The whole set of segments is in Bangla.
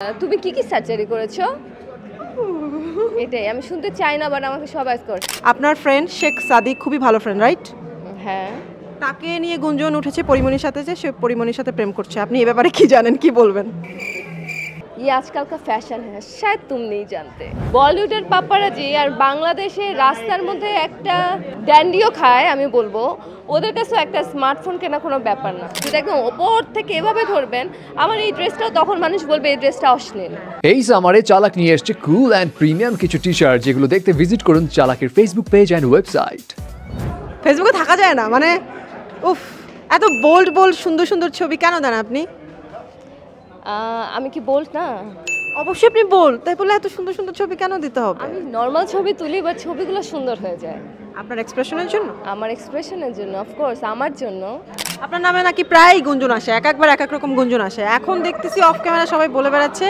তুমি কি সার্জারি করেছো? এটাই আমি শুনতে চাই না, বাট আমাকে সবাই করে। আপনার ফ্রেন্ড শেখ সাদিক খুবই ভালো ফ্রেন্ড, রাইট? হ্যাঁ। তাকে নিয়ে গুঞ্জন উঠেছে পরিমণির সাথে যে সে পরিমণির সাথে প্রেম করছে। আপনি এ ব্যাপারে কি জানেন, কি বলবেন? ये आजकल का फैशन है, शायद तुम नहीं जानते। বলিউডের পাপারাজি আর বাংলাদেশের রাস্তার মধ্যে একটা ড্যান্ডিও খায়, আমি বলবো ওদের কাছে একটা স্মার্টফোন কেনা কোনো ব্যাপার না। যদি একদম ওপর থেকে এভাবে ধরবেন, আমার এই ড্রেসটাও তখন মানুষ বলবে এই ড্রেসটা অশ্লীল। এই সামারে চালাক নিয়ে এসেছে কুল অ্যান্ড প্রিমিয়াম কিছু টি শার্ট, যেগুলো দেখতে ভিজিট করুন চালাকের ফেসবুক পেজ অ্যান্ড ওয়েবসাইট। ফেসবুকে থাকা যায় না, মানে উফ, এত বোল্ড বোল্ড সুন্দর সুন্দর ছবি কেন দেন আপনি? আমি কি বলট না? অবশ্যই আপনি বোল্ড, তাই বলে এত সুন্দর সুন্দর ছবি কেন দিতে হবে? আমি নর্মাল ছবি তুলি, বাট ছবিগুলো সুন্দর হয়ে যায়। আপনার এক্সপ্রেশনের জন্য? আমার এক্সপ্রেশনের জন্য, অফকোর্স আমার জন্য। আপনার নামে নাকি প্রায় গুঞ্জন আসে, একবার এক এক রকম গুঞ্জন আসে। এখন দেখতেছি অফ ক্যামেরা সবাই বলে বেড়াচ্ছে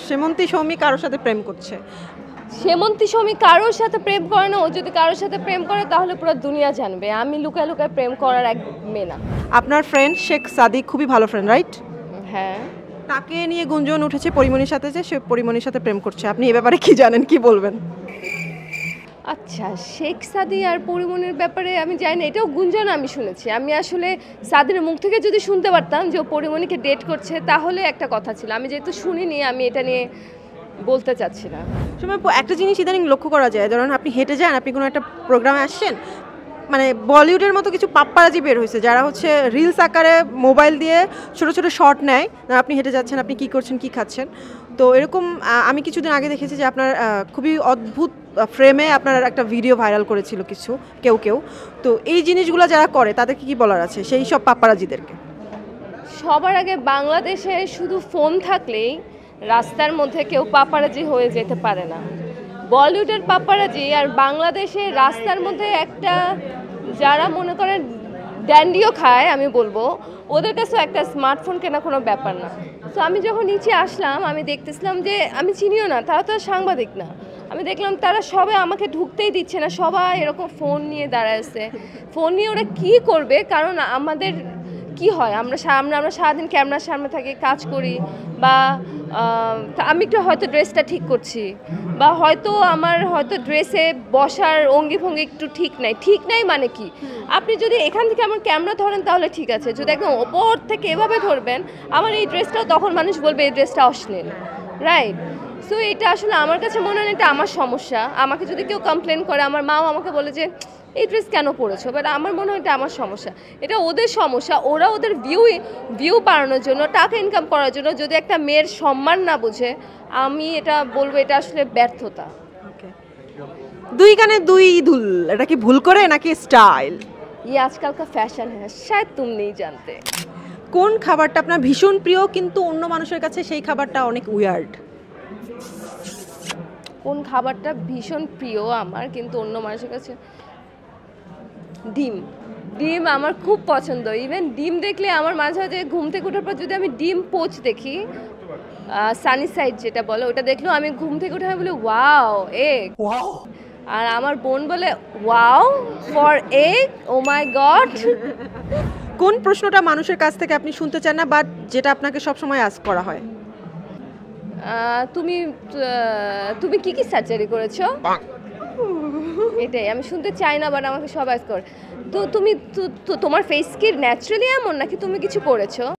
সেমন্তী সৌমি কারোর সাথে প্রেম করছে। সেমন্তী সৌমি কারোর সাথে প্রেম করে না। ও যদি কারোর সাথে প্রেম করে তাহলে পুরো দুনিয়া জানবে। আমি লুকায় লুকায় প্রেম করার এক মেয়ে না। আপনার ফ্রেন্ড শেখ সাদিক খুবই ভালো ফ্রেন্ড, রাইট? হ্যাঁ। তাকে নিয়ে গুঞ্জন উঠেছে পরিমণির সাথে যে সে পরিমণির সাথে প্রেম করছে। আপনি এ ব্যাপারে কি জানেন, কি বলবেন? আচ্ছা, শেখ সাদি আর পরিমণির ব্যাপারে আমি জানি না, এটাও গুঞ্জন আমি শুনেছি। আমি আসলে সাদির মুখ থেকে যদি শুনতে পারতাম যে ও পরিমণিকে ডেট করছে তাহলে একটা কথা ছিল। আমি যেহেতু শুনিনি, আমি এটা নিয়ে বলতে চাচ্ছি না। সময় একটা জিনিস ইদানিং লক্ষ্য করা যায়, ধরুন আপনি হেঁটে যান, আপনি কোনো একটা প্রোগ্রামে আসছেন, মানে বলিউডের মতো কিছু পাপ্পারাজি বের হয়েছে যারা হচ্ছে রিলস আকারে মোবাইল দিয়ে ছোট ছোট শর্ট নেয়। আপনি হেঁটে যাচ্ছেন, আপনি কী করছেন, কী খাচ্ছেন। তো এরকম আমি কিছুদিন আগে দেখেছি যে আপনার খুবই অদ্ভুত ফ্রেমে আপনার একটা ভিডিও ভাইরাল করেছিল কেউ। তো এই জিনিসগুলো যারা করে তাদেরকে কি বলার আছে সেই সব পাপ্পারাজিদেরকে? সবার আগে বাংলাদেশে শুধু ফোন থাকলেই রাস্তার মধ্যে কেউ পাপারাজি হয়ে যেতে পারে না। বলিউডের পাপারাজি আর বাংলাদেশের রাস্তার মধ্যে একটা যারা মনে করেন ড্যান্ডিও খায়, আমি বলবো ওদের কাছেও একটা স্মার্টফোন কেনা কোনো ব্যাপার না। তো আমি যখন নিচে আসলাম, আমি দেখতেছিলাম যে আমি চিনিও না, তারা তো সাংবাদিক না। আমি দেখলাম তারা সবাই আমাকে ঢুকতেই দিচ্ছে না, সবাই এরকম ফোন নিয়ে দাঁড়ায় আছে। ফোন নিয়ে ওরা কী করবে? কারণ আমাদের কি হয়, আমরা সারাদিন ক্যামেরার সামনে থাকি, কাজ করি, বা আমি একটু হয়তো ড্রেসটা ঠিক করছি, বা হয়তো আমার হয়তো ড্রেসে বসার অঙ্গি ভঙ্গি একটু ঠিক নাই মানে কি, আপনি যদি এখান থেকে আমার ক্যামেরা ধরেন তাহলে ঠিক আছে। যদি একদম ওপর থেকে এভাবে ধরবেন, আমার এই ড্রেসটাও তখন মানুষ বলবে এই ড্রেসটা অশ্লীল, রাইট? সো এটা আসলে আমার কাছে মনে হয় এটা আমার সমস্যা। আমাকে যদি কেউ কমপ্লেন করে, আমার মাও আমাকে বলে যে এই ড্রেস কেন পরেছো, বাট আমার মনে হয় এটা আমার সমস্যা। এটা ওদের সমস্যা। ওরা ওদের ভিউ বাড়ানোর জন্য, টাকা ইনকাম করার জন্য যদি একটা মেয়ের সম্মান না বুঝে, আমি এটা বলবো এটা আসলে ব্যর্থতা। দুই কানে দুই দুল, এটা কি ভুল করে নাকি স্টাইল? ये आजकल का फैशन है, शायद तुम नहीं जानते। কোন খাবারটা আপনার ভীষণ প্রিয় কিন্তু অন্য মানুষের কাছে সেই খাবারটা অনেক উইয়ার্ড? কোন খাবারটা ভীষণ প্রিয় আমার কিন্তু অন্য মানুষের কাছে? ডিম আমার খুব পছন্দ। ইভেন ডিম দেখলে আমার মাঝে মাঝে ঘুম থেকে ওঠার পর যদি আমি ডিম পোচ দেখি, সানি সাইড যেটা বলে, ওটা দেখলেও আমি ঘুম থেকে উঠে আমি বলি ওয়াও এগ। আর আমার বোন বলে wow for egg, oh my God. কোন প্রশ্নটা মানুষের কাছ থেকে আপনি শুনতে চান না, বাট যেটা আপনাকে সবসময় আস্ক করা হয়? তুমি কি সার্জারি করেছো? এটাই আমি শুনতে চাই না, বাট আমাকে সবাই করে। তো তোমার ফেস কি ন্যাচারালি এমন নাকি তুমি কিছু করেছো?